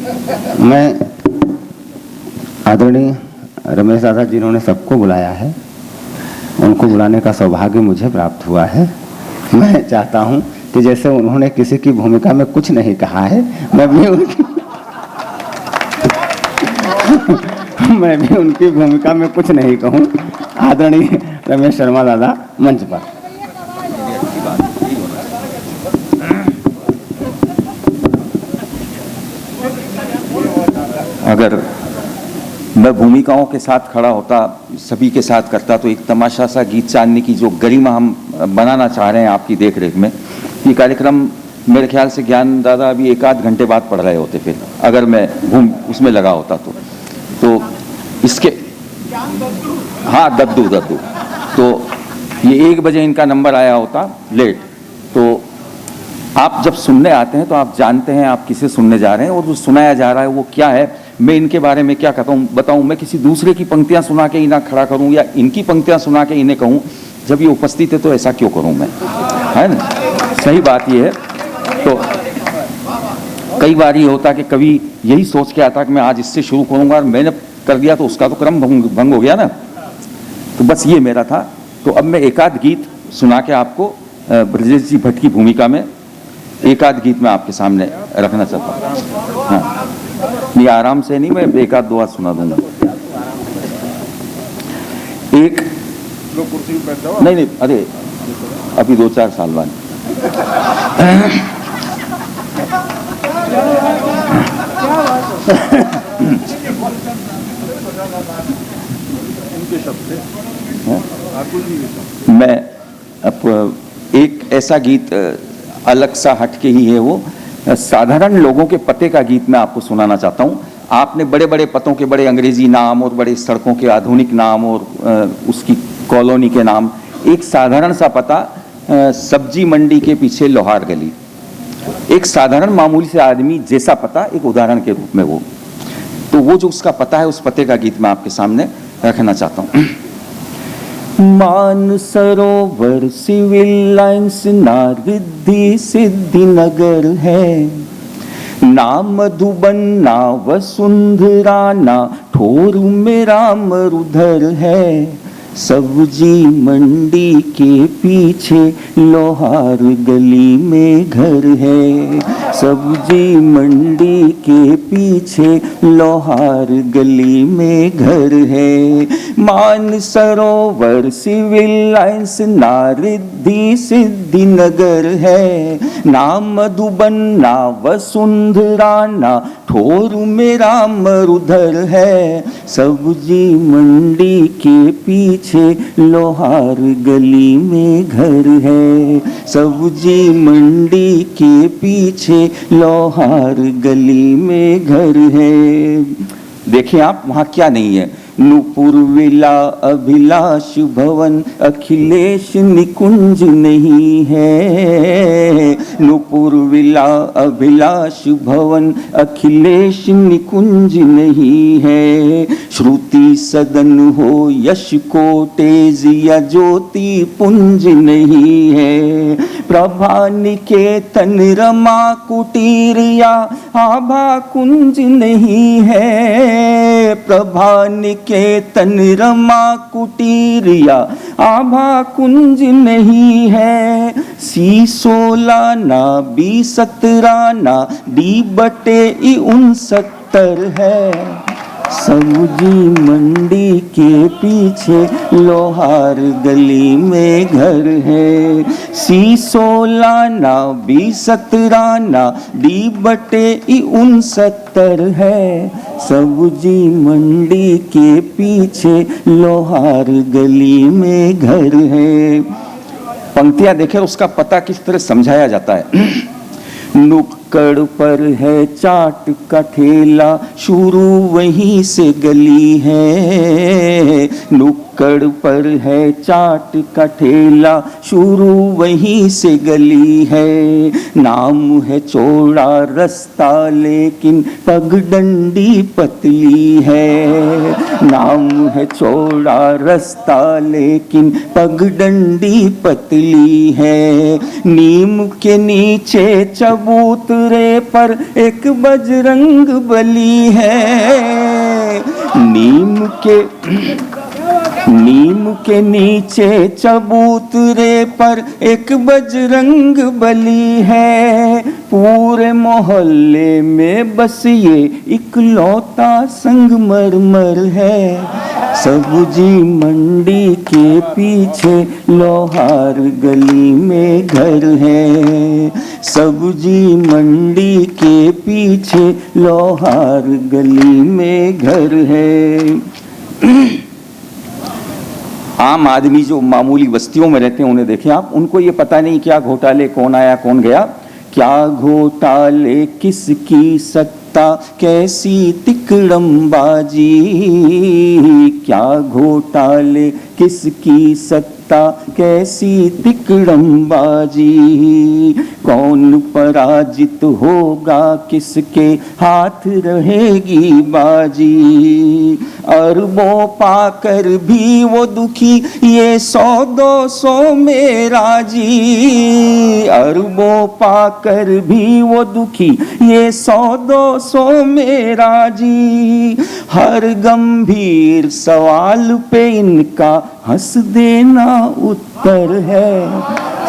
मैं आदरणीय रमेश दादा जिन्होंने सबको बुलाया है, उनको बुलाने का सौभाग्य मुझे प्राप्त हुआ है। मैं चाहता हूं कि जैसे उन्होंने किसी की भूमिका में कुछ नहीं कहा है, मैं भी उनकी भूमिका में कुछ नहीं कहूं। आदरणीय रमेश शर्मा दादा मंच पर। अगर मैं भूमिकाओं के साथ खड़ा होता, सभी के साथ करता, तो एक तमाशा सा गीत चांदनी की जो गरिमा हम बनाना चाह रहे हैं आपकी देखरेख में, ये कार्यक्रम मेरे ख्याल से ज्ञान दादा अभी एक आध घंटे बाद पढ़ रहे होते फिर, अगर मैं उसमें लगा होता तो इसके हाँ दद्दू तो ये 1 बजे इनका नंबर आया होता लेट। तो आप जब सुनने आते हैं तो आप जानते हैं आप किसे सुनने जा रहे हैं और जो सुनाया जा रहा है वो क्या है। मैं इनके बारे में क्या कहता हूँ बताऊँ, मैं किसी दूसरे की पंक्तियाँ सुना के इन्हें खड़ा करूँ या इनकी पंक्तियाँ सुना के इन्हें कहूँ, जब ये उपस्थित है तो ऐसा क्यों करूँ मैं, है ना। सही बात ये है। तो कई बार ये होता कि कभी यही सोच के आता कि मैं आज इससे शुरू करूँगा और मैंने कर दिया तो उसका तो क्रम भंग हो गया ना। तो बस ये मेरा था। तो अब मैं एक आध गीत सुना के आपको ब्रजेश जी भट्ट की भूमिका में एक आध गीत मैं आपके सामने रखना चाहता हूँ। हाँ, ये आराम से नहीं, मैं एक आध 2 आध सुना दूंगा। एक नहीं, अरे अभी 2-4 साल बाद। मैं अब एक ऐसा गीत अलग सा हटके ही है, वो साधारण लोगों के पते का गीत मैं आपको सुनाना चाहता हूँ। आपने बड़े बड़े पतों के बड़े अंग्रेजी नाम और बड़े सड़कों के आधुनिक नाम और उसकी कॉलोनी के नाम, एक साधारण सा पता सब्जी मंडी के पीछे लोहार गली, एक साधारण मामूली से आदमी जैसा पता, एक उदाहरण के रूप में वो। तो वो जो उसका पता है, उस पते का गीत मैं आपके सामने रखना चाहता हूँ। मानसरोवर सिविल लाइंस नारिद्धि सिद्धि नगर है, ना मधुबन ना वसुंधरा ना ठोर में रामरुधर है। सब्जी मंडी के पीछे लोहार गली में घर है, सब्जी मंडी के पीछे लोहार गली में घर है। मानसरोवर सिविल लाइंस नारिद्धि सिद्धि नगर है, ना मधुबन ना वसुंधरा ना ठोर में रामरुधर है। सब्जी मंडी के पीछे लोहार गली में घर है, सब्जी मंडी के पीछे लोहार गली में घर है। देखिए आप, वहाँ क्या नहीं है। नूपुर विला अभिलाष भवन अखिलेश निकुंज नहीं है, नूपुर विला अभिलाष भवन अखिलेश निकुंज नहीं है। श्रुति सदन हो यश कोटेज या ज्योति पुंज नहीं है। प्रभा निकेतन रमा कुटीर या आभा कुंज नहीं है, प्रभा निकेतन रमा कुटीर या आभा कुंज नहीं है। C16 ना B17 ना D/69 है। सब्जी मंडी के पीछे लोहार गली में घर है। C16 ना B17 ना D/69 है। सब्जी मंडी के पीछे लोहार गली में घर है। पंक्तियां देखें, उसका पता किस तरह समझाया जाता है। नुक्कड़ पर है चाट का ठेला, शुरू वहीं से गली है। नुक्कड़ पर है चाट का ठेला, शुरू वहीं से गली है। नाम है चौड़ा रास्ता लेकिन पगडंडी पतली है। नाम है चौड़ा रास्ता लेकिन पगडंडी पतली है। नीम के नीचे चबूत चबूतरे पर एक बजरंग बली है। नीम के नीचे चबूतरे पर एक बजरंग बली है। पूरे मोहल्ले में बस ये इकलौता संगमरमर है। सब्जी मंडी के पीछे लोहार गली में घर है। सब्जी मंडी के पीछे लोहार गली में घर है। आम आदमी जो मामूली बस्तियों में रहते हैं उन्हें देखें आप, उनको ये पता नहीं क्या घोटाले कौन आया कौन गया, क्या घोटाले किसकी सत्ता कैसी तिकड़मबाजी, क्या घोटाले किसकी सत्ता कैसी तिकड़मबाजी, कौन पराजित होगा किसके हाथ रहेगी बाजी। अरबों पाकर भी वो दुखी ये 100-200 में राजी। अरबों पाकर भी वो दुखी ये 100-200 में राजी। हर गंभीर सवाल पे इनका हंस देना उत्तर है।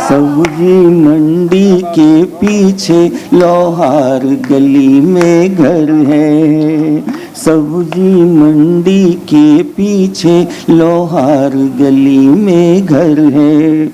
सब्जी मंडी के पीछे लोहार गली में घर है। सब्जी मंडी के पीछे लोहार गली में घर है।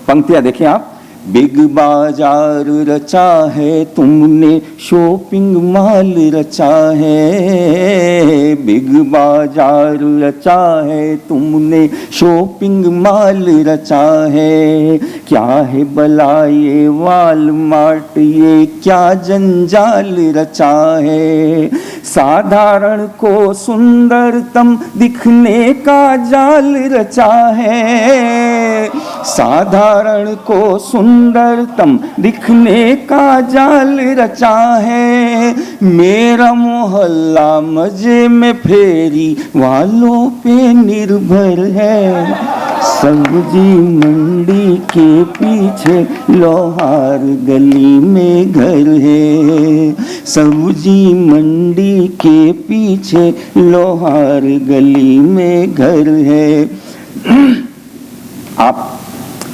पंक्तियां देखें आप। बिग बाजार रचा है तुमने शॉपिंग मॉल रचा है। बिग बाजार रचा है तुमने शॉपिंग मॉल रचा है। क्या है भला ये वॉलमार्ट ये क्या जंजाल रचा है। साधारण को सुंदरतम दिखने का जाल रचा है। साधारण को सुंदरतम दिखने का जाल रचा है। मेरा मोहल्ला मजे में फेरी वालों पे निर्भर है। सब्जी मंडी के पीछे लोहार गली में घर है। सब्जी मंडी के पीछे लोहार गली में घर है। आप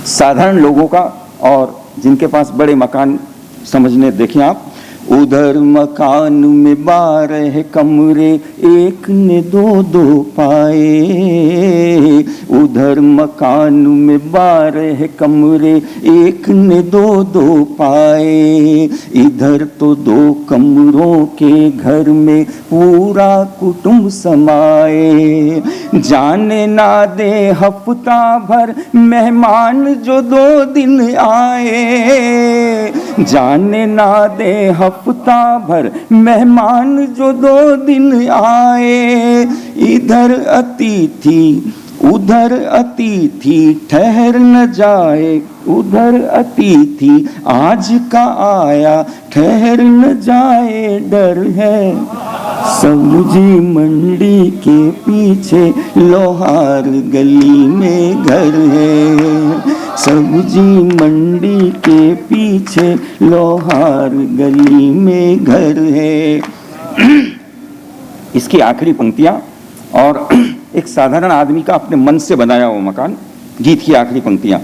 साधारण लोगों का और जिनके पास बड़े मकान समझने देखें आप। उधर मकान में 12 कमरे एक ने 2-2 पाए। उधर मकान में 12 कमरे एक ने 2-2 पाए। इधर तो 2 कमरों के घर में पूरा कुटुंब समाए। जाने ना दे हफ्ता भर मेहमान जो 2 दिन आए। जाने ना दे हफ्ता भर मेहमान जो 2 दिन आए। इधर अतिथि उधर अतिथि ठहर न जाए। उधर अतिथि आज का आया ठहर न जाए डर है। सब्जी मंडी के पीछे लोहार गली में घर है। सब्जी मंडी के पीछे लोहार गली में घर है। इसकी आखिरी पंक्तियां और एक साधारण आदमी का अपने मन से बनाया हुआ मकान। गीत की आखिरी पंक्तियां।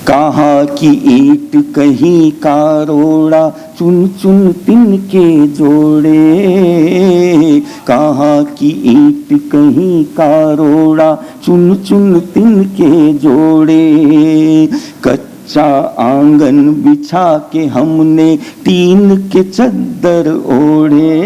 कहाँ की ईंट कहीं का रोड़ा चुन चुन तिनके जोड़े। कहाँ की ईंट कहीं का रोड़ा चुन चुन तिनके जोड़े। कच्चा आंगन बिछा के हमने टीन के चद्दर ओढ़े।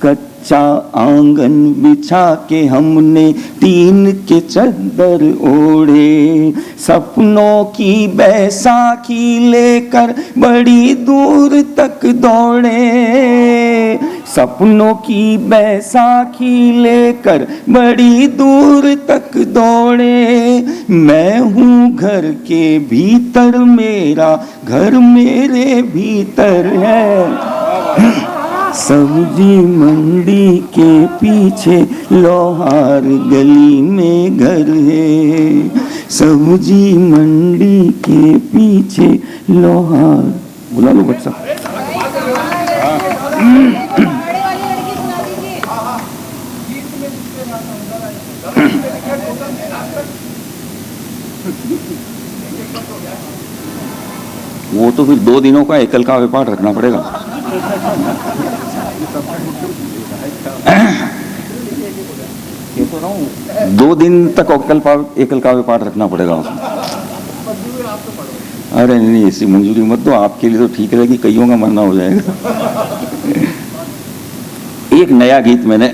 कच्चा आंगन बिछा के हमने टीन के चद्दर ओढ़े। सपनों की बैसाखी लेकर बड़ी दूर तक दौड़े। सपनों की बैसाखी लेकर बड़ी दूर तक दौड़े। मैं हूँ घर के भीतर मेरा घर मेरे भीतर है। सब्जी मंडी के पीछे लोहार गली में घर है। सब्जी मंडी के पीछे लोहार बुला लो बच्चा। वो तो फिर 2 दिनों का एकल का व्यापार रखना पड़ेगा। ये तो रहा हूँ 2 दिन तक एकल का व्यापार रखना पड़ेगा उसमें। अरे नहीं, ऐसी मंजूरी मत दो, आपके लिए तो ठीक रहेगी, कईयों का मरना हो जाएगा। एक नया गीत मैंने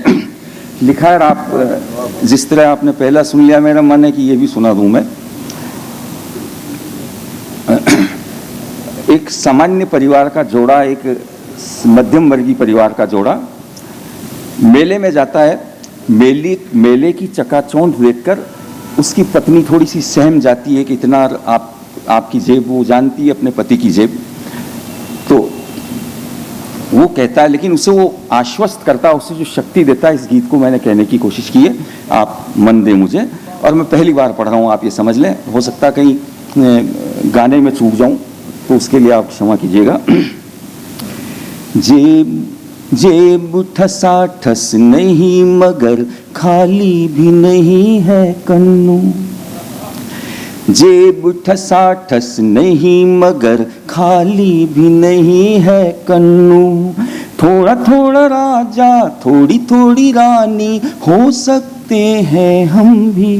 लिखा है, आप जिस तरह आपने पहला सुन लिया, मेरा मन है कि ये भी सुना दूं मैं। एक सामान्य परिवार का जोड़ा, एक मध्यम वर्गीय परिवार का जोड़ा मेले में जाता है। मेले की चकाचौंध देखकर उसकी पत्नी थोड़ी सी सहम जाती है कि इतना आपकी जेब, वो जानती है अपने पति की जेब, तो वो कहता है, लेकिन उसे वो आश्वस्त करता है, उसे जो शक्ति देता है। इस गीत को मैंने कहने की कोशिश की है, आप मन दें मुझे, और मैं पहली बार पढ़ रहा हूँ, आप ये समझ लें। हो सकता है कहीं गाने में चूक जाऊं, तो उसके लिए आप क्षमा कीजिएगा। जेब ठसा ठस नहीं मगर खाली भी नहीं है कन्नू। जेब ठसा ठस नहीं मगर खाली भी नहीं है कन्नू। थोड़ा थोड़ा राजा थोड़ी थोड़ी रानी हो सकते हैं हम भी।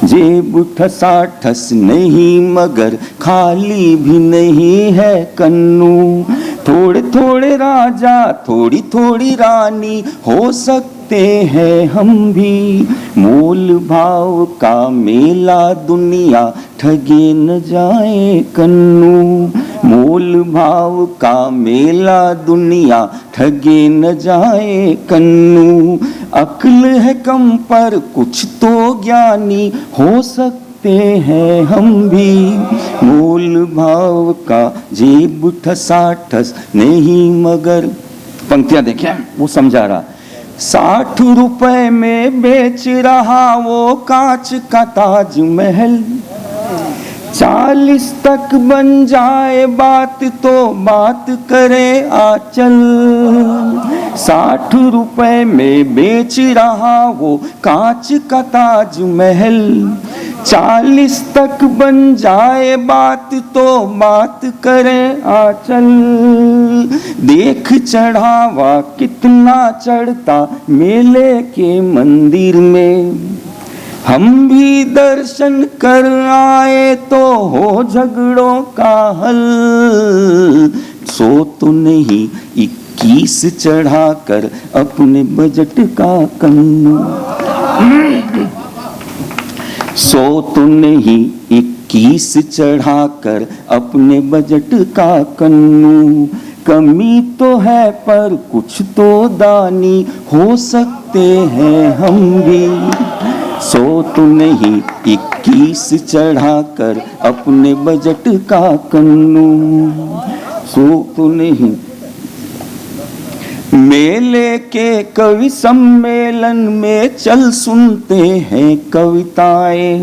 जेब ठसा ठस नहीं मगर खाली भी नहीं है कन्नू। थोड़े थोड़े राजा थोड़ी थोड़ी रानी हो सकते हैं हम भी। मोल भाव का मेला दुनिया ठगे न जाए कन्नू। मोल भाव का मेला दुनिया ठगे न जाए कन्नू। अक्ल है कम पर कुछ तो ज्ञानी हो सकते हैं हम भी। मोल भाव का जेब ठसा ठस नहीं मगर, पंक्तियां देखें, वो समझा रहा। 60 रुपए में बेच रहा वो कांच का ताजमहल। 40 तक बन जाए बात तो बात करे आचल। 60 रुपए में बेच रहा वो कांच का ताजमहल। 40 तक बन जाए बात तो बात करे आचल। देख चढ़ावा कितना चढ़ता मेले के मंदिर में। हम भी दर्शन कर आए तो हो झगड़ों का हल। सो तो नहीं 21 चढ़ाकर अपने बजट का कन्नू। सो तो नहीं 21 चढ़ाकर अपने बजट का कन्नू। कमी तो है पर कुछ तो दानी हो सकते हैं हम भी। सो तो नहीं 21 चढ़ाकर अपने बजट का कन्नू। सो तो नहीं। मेले के कवि सम्मेलन में चल सुनते हैं कविताएं।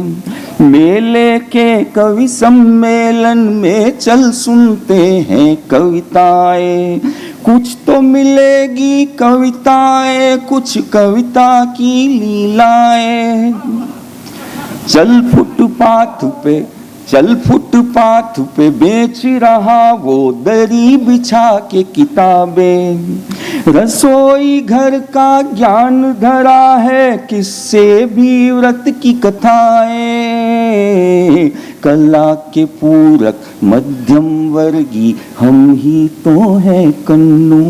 मेले के कवि सम्मेलन में चल सुनते हैं कविताएं। कुछ तो मिलेगी कविताएं, कुछ कविता की लीलाएं। चल फुटपाथ पे बेच रहा वो दरी बिछा के किताबें। रसोई घर का ज्ञान धरा है, किससे भी व्रत की कथाएं। कला के पूरक मध्यम वर्गी हम ही तो हैं कन्नू।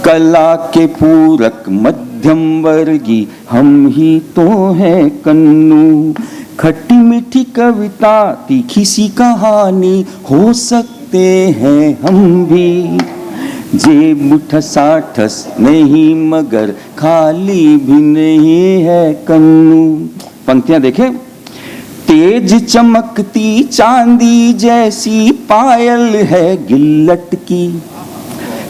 कला के पूरक मध्यम वर्गी हम ही तो हैं कन्नू। खट्टी मीठी कविता तीखी सी कहानी हो सकते हैं हम भी। जेब ठसा ठस नहीं मगर खाली भी नहीं है कन्नू। पंक्तियां देखें। तेज चमकती चांदी जैसी पायल है गिल्लट की।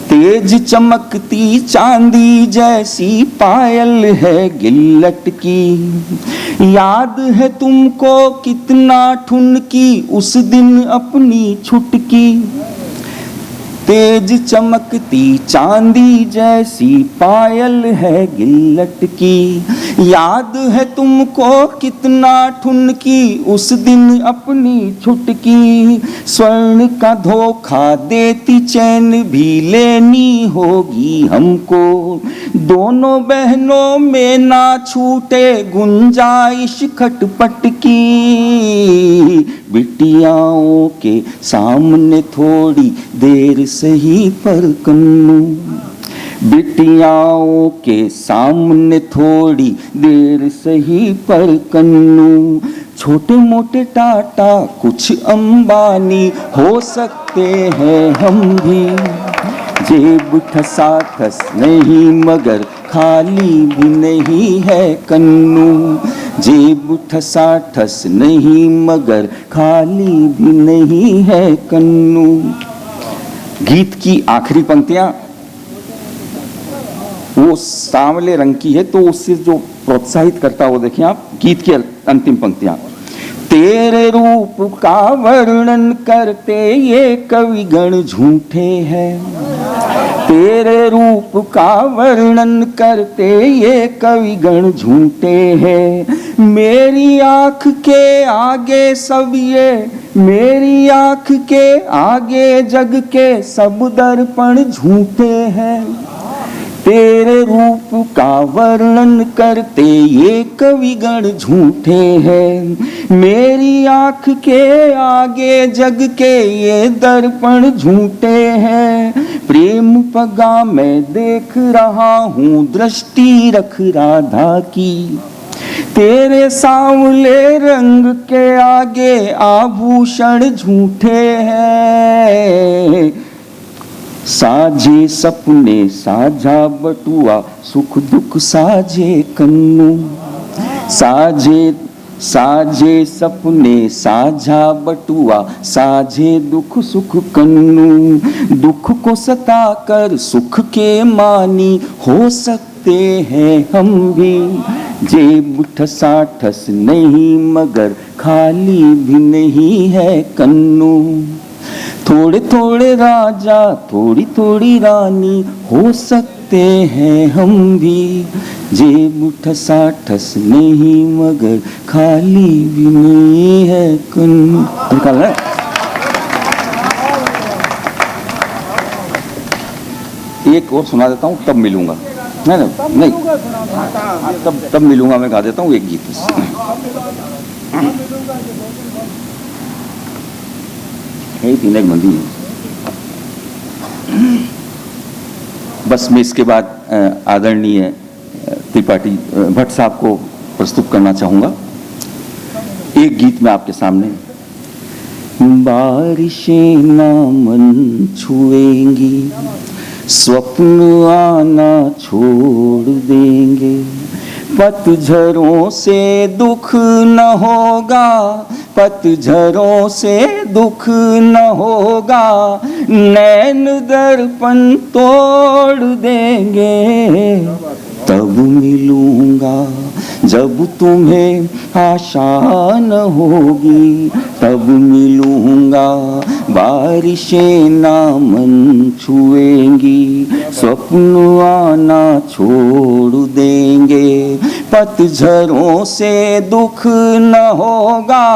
तेज चमकती चांदी जैसी पायल है गिल्लट की। याद है तुमको कितना ठुनकी उस दिन अपनी छुटकी, तेज चमकती चांदी जैसी पायल है गिल्लट की। याद है तुमको कितना ठुनकी उस दिन अपनी छुटकी, स्वर्ण का धोखा देती चैन भी लेनी होगी हमको। दोनों बहनों में ना छूटे गुंजाइश खटपट की, बिटियाओं के सामने थोड़ी देर सही पर कन्नू, बिटियाओं के सामने थोड़ी देर सही पर कन्नू। छोटे मोटे टाटा कुछ अंबानी हो सकते हैं हम भी, जेब ठसा ठस नहीं मगर खाली भी नहीं है कन्नू, जेब ठसा ठस नहीं मगर खाली भी नहीं है कन्नू। गीत की आखिरी पंक्तियां वो सांवले रंग की है, तो उससे जो प्रोत्साहित करता है वो देखिए आप, गीत की अंतिम पंक्तियां। तेरे रूप का वर्णन करते ये कविगण झूठे हैं, तेरे रूप का वर्णन करते ये कविगण झूठे हैं। मेरी आँख के आगे सब ये, मेरी आँख के आगे जग के सब दर्पण झूठे हैं। तेरे रूप का वर्णन करते ये कविगण झूठे हैं, मेरी आँख के आगे जग के ये दर्पण झूठे हैं। प्रेम पगा मैं देख रहा हूँ दृष्टि रख राधा की, तेरे सांवले रंग के आगे आभूषण झूठे हैं। साझे सपने साझा बटुआ सुख दुख साझे कन्नू, साझे साझे सपने साझा बटुआ साझे दुख सुख कन्नू। दुख को सताकर सुख के मानी हो सकते हैं हम भी, जेब ठसा ठस नहीं मगर खाली भी नहीं है कन्नू। थोड़े थोड़े राजा थोड़ी थोड़ी रानी हो सकते हैं हम भी, जेब ठसा ठस नहीं मगर खाली भी नहीं है कन्नू। निकाल रहा है। एक और सुना देता हूँ तब मिलूंगा, नहीं तब मिलूंगा, मैं गा देता हूँ एक गीत। तीन एक बंदी है बस। मैं इसके बाद आदरणीय त्रिपाठी भट्ट साहब को प्रस्तुत करना चाहूंगा। एक गीत में आपके सामने। बारिशें ना मन छुएंगी, स्वप्न आना छोड़ देंगे, पतझड़ों से दुख न होगा, पतझड़ों से दुख न होगा, नैन दर्पण तोड़ देंगे। तब मिलूंगा जब तुम्हें आशा न होगी, तब मिलूंगा बारिशें ना मन छुएंगी, स्वप्न आना छोड़ देंगे, पतझड़ों से दुख न होगा,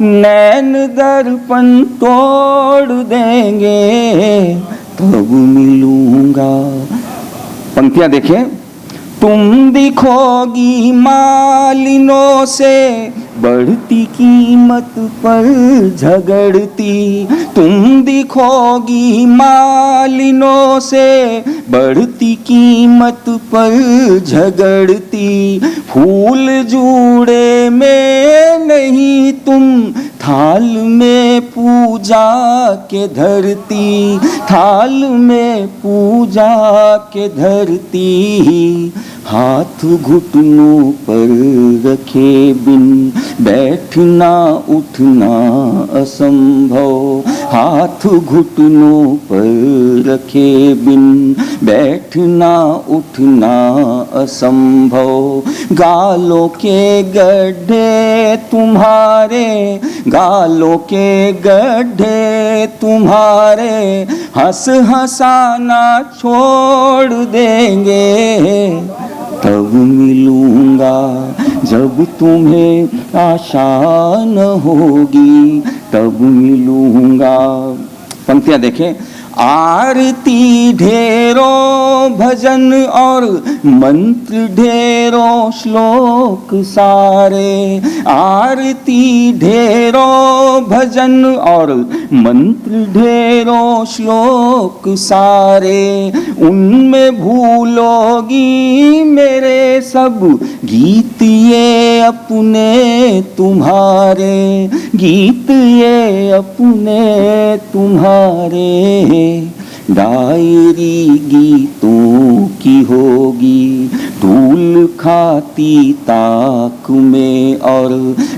नैन दर्पण तोड़ देंगे, तब मिलूंगा। पंक्तियां देखें। तुम दिखोगी मालिनों से बढ़ती कीमत पर झगड़ती, तुम दिखोगी मालिनों से बढ़ती कीमत पर झगड़ती, फूल जूड़े में नहीं तुम थाल में पूजा के धरती, थाल में पूजा के धरती, हाथ घुटनों पर रखे बिन बैठना उठना असंभव। हाथ घुटनों पर रखे बिन बैठना उठना असंभव। गालों के गड्ढे तुम्हारे, गालों के गड्ढे तुम्हारे हंस हंसाना छोड़ देंगे। तब मिलूंगा जब तुम्हें आशा न होगी, तब मिलूंगा। पंक्तियां देखें। आरती ढेरों भजन और मंत्र ढेरों श्लोक सारे। आरती ढेरों भजन और मंत्र ढेरों श्लोक सारे। उनमें भूलोगी मेरे सब गीत ये अपने तुम्हारे, गीत ये अपने तुम्हारे। डायरी गीतों की होगी धूल खाती ताक में, और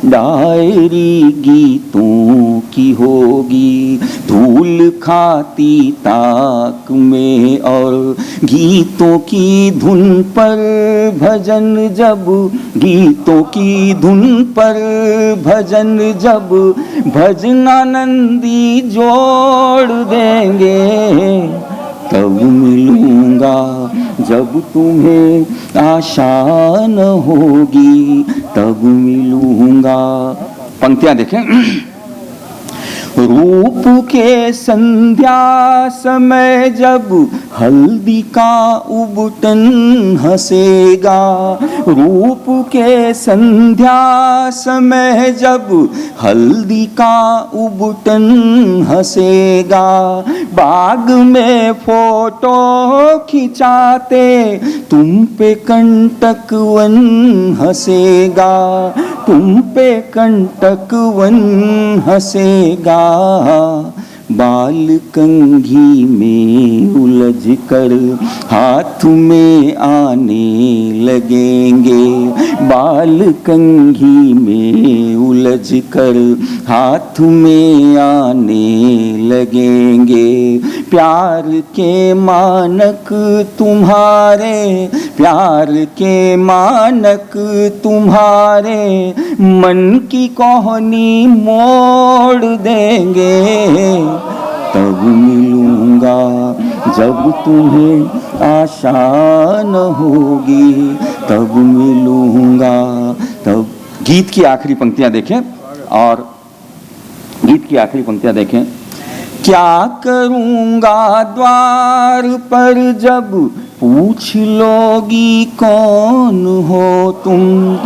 डायरी गीतों की होगी धूल खाती ताक में। और गीतों की धुन पर भजन जब, गीतों की धुन पर भजन जब भजनानंदी जोड़ देंगे। तब मिलूंगा जब तुम्हें आशा न होगी, तब मिलूंगा। पंक्तियां देखें। रूप के संध्या समय जब हल्दी का उबटन हंसेगा। रूप के संध्या समय जब हल्दी का उबटन हंसेगा। बाग में फोटो खिंचाते तुम पे कंटक वन हंसेगा, तुम पे कंटक वन हंसेगा। बाल कंघी में उलझ कर हाथ में आने लगेंगे। बाल कंघी में उलझ कर हाथ में आने लगेंगे। प्यार के मानक तुम्हारे, प्यार के मानक तुम्हारे मन की कोहनी मोड़ देंगे। तब मिलूंगा जब तुम्हें आशा न होगी, तब मिलूंगा तब। गीत की आखिरी पंक्तियां देखें, और गीत की आखिरी पंक्तियां देखें। क्या करूंगा द्वार पर जब पूछ लोगी कौन हो तुम।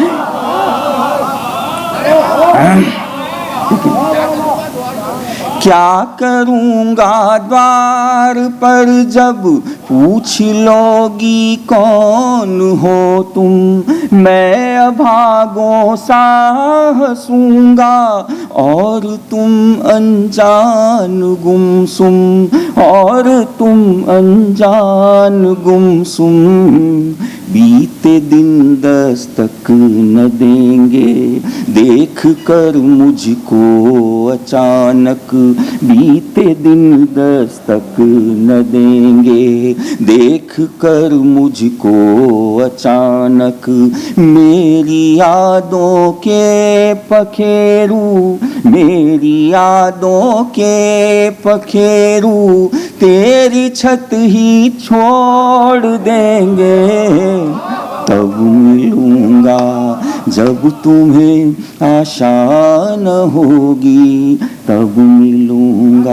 क्या करूंगा द्वार पर जब पूछ लोगी कौन हो तुम। मैं अभागों सा हंसूंगा और तुम अनजान गुमसुम, और तुम अनजान गुमसुम। बीते दिन दस्तक न देंगे देख कर मुझको अचानक। बीते दिन दस्तक न देंगे देख कर मुझको अचानक। मेरी यादों के पखेरू, मेरी यादों के पखेरू तेरी छत ही छोड़ देंगे। तब मिलूंगा जब तुम्हें आशा न होगी, तब मिलूंगा।